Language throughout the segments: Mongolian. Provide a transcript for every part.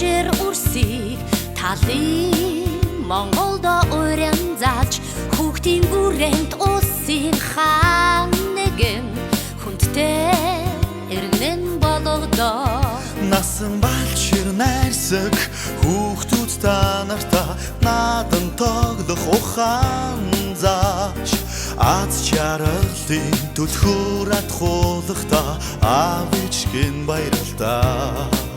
Учир үрсийг талын Монголдо уран зааж хүүхдийн бүрээнд улсын хаан нэгэн хүндтэй эргэн болгодоо Насан балчир найрсаг хүүхдүүд та нартаа надан тоглох ухаан зааж аз жаргалын түлхүүр атхуулахдаа аав ээжийн баярлалаа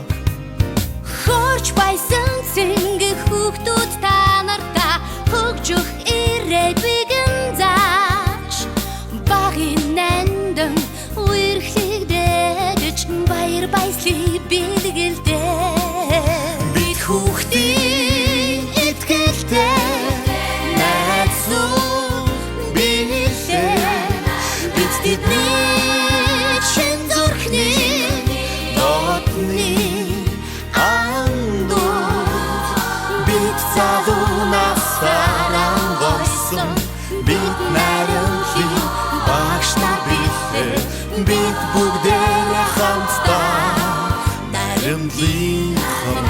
Хөрч байсан цэнгэх хүүхдүүд та нартаа хөгжих ирээдүйн зааж багын нандин үерхлэгдэж баяр баясгалыг бэлгэлдээ бид хүүхдийн итгэлтэй найзуу билээ бид тэдний чин зүрхний дотны Залуунасаран гойсон бид найрамлын багшна билээ бид бүгдээрээ хамтдаа найрамлынхан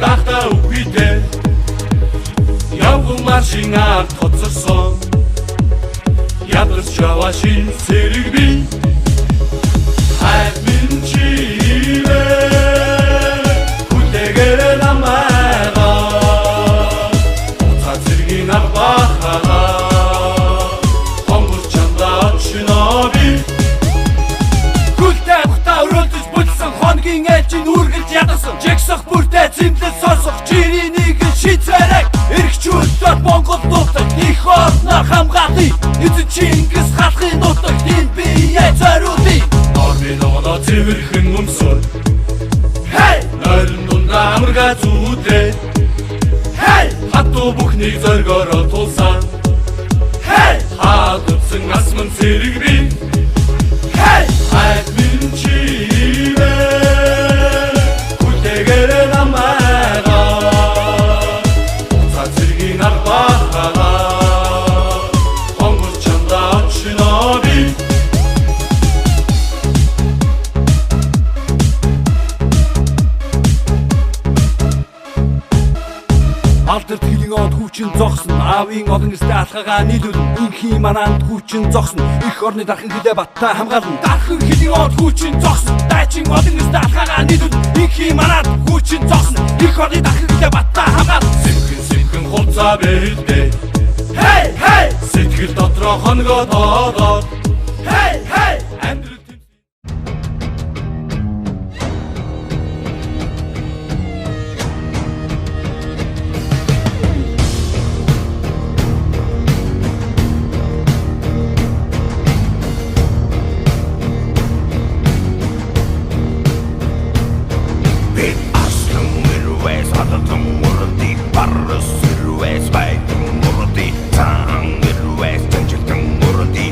Дахта үхийдээ явган маршин ард хоцорсон ядарч яваа шин зэрэг би хайрын чивээ хүлээгэр намайгаа уцаа зэргийн арбахаа зэмлэл сонсох жирийн шийдвэрэг эрхчүүлдээр Монгол нутаг их орноо хамгаалъя эзэн Чингис халахын нутаг энд бие зориулъя нормын оноо цэвэрхэн өмсөөр хей нойрон дундаа амарга зүйтэй хей хатуу бүхнийг зоргороо тулсан хей хаадсан асман зэрэг би хей админ чивэ хүлээгэр намайга уцаа зэргийн арбахага хонгор чандаа очноо би Алдар тгилийн од хүчин зогсон аавын олон эстэй алхагаа нийлүүлэн инхийн манаанд хүчин зогсон их орны дархан хилээ баттай хамгаална дархан хилийн од хүчин зогсон дайчин олон эстэй алхагаа нийлүүлэн инхийн манаанд хүчин зогсон их орны дархан хилээ баттай хамгаална сэмхэн хулцаа бэлдээ хей хей сэтгэл дотроо хоногоо тоодоод хей хей амьдрал Barras Silvestre, vai, Murdi, Tang, Silvestre, Tang, Murdi,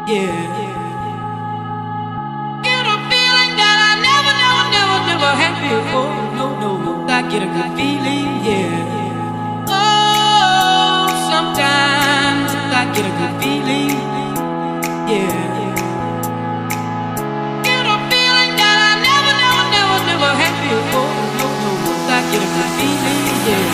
Yeah. Get a feeling that I never had before. No. I get a good feeling, yeah. Oh, sometimes I get a good feeling, yeah. Get a feeling that I never had before. No. I get a good feeling, yeah.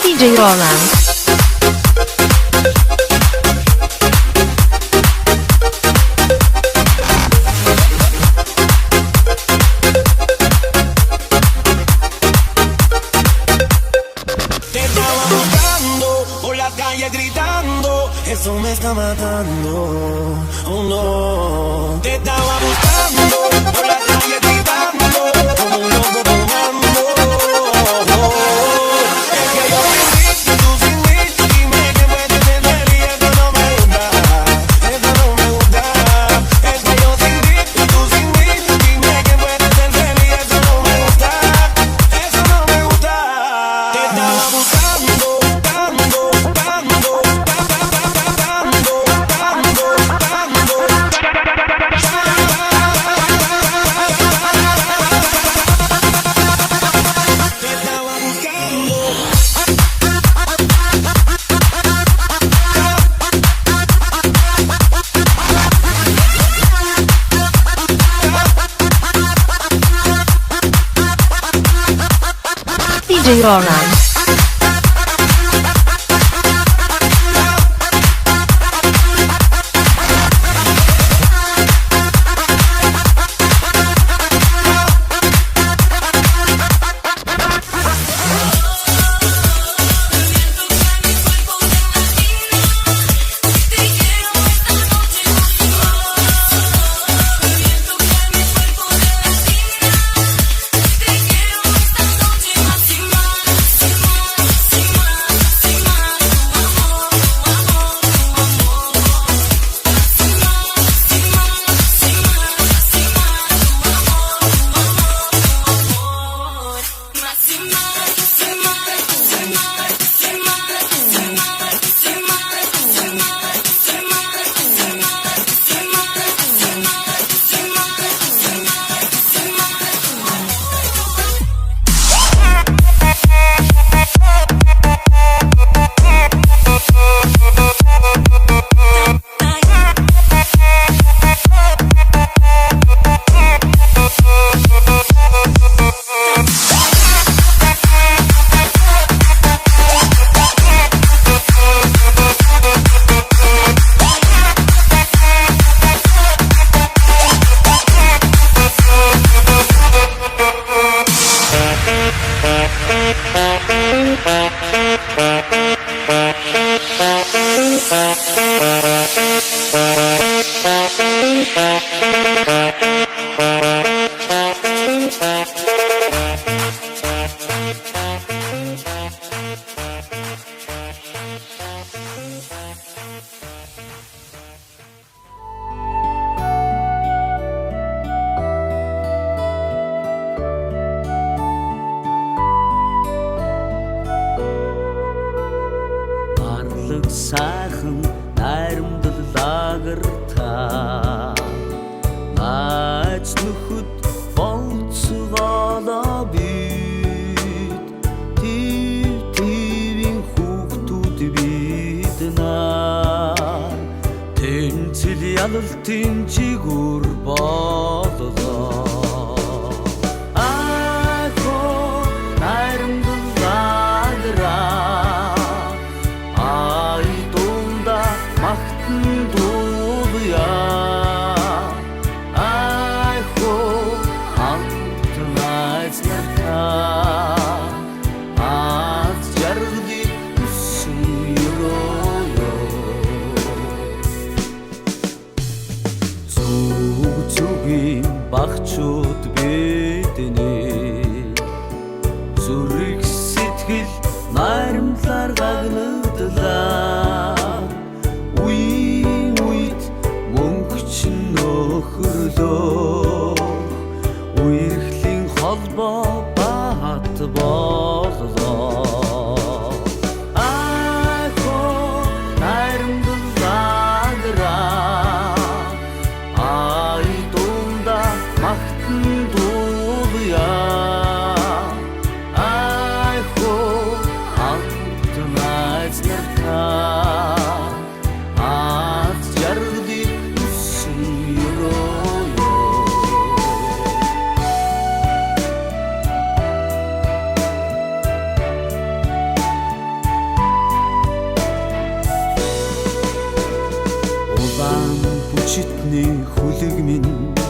DJ Roland. Te estaba buscando por las calles gritando, eso me está matando, oh no. Te estaba buscando por las calles gritando, como un loco tomando. Es que yo sin ti, tú sin mí, dime que puedes ser feliz, eso no me gusta, eso no me gusta. Es que yo sin ti, tú sin mí, dime que puedes ser feliz, eso no me gusta, eso no me gusta. Te estaba buscando, DJ Roland. Найз нөхөд болцгоолоо бид Тивийн хүүхдүүд бид нар Тэнцэл ялалтын жигүүр боллоо багчууд бидний зүрх сэтгэл наримлаар гагнадлаа үе үед мөнгөч нөхөрлөө үерхлийн холбоо бат боллоо Бүчитний хүлэг минь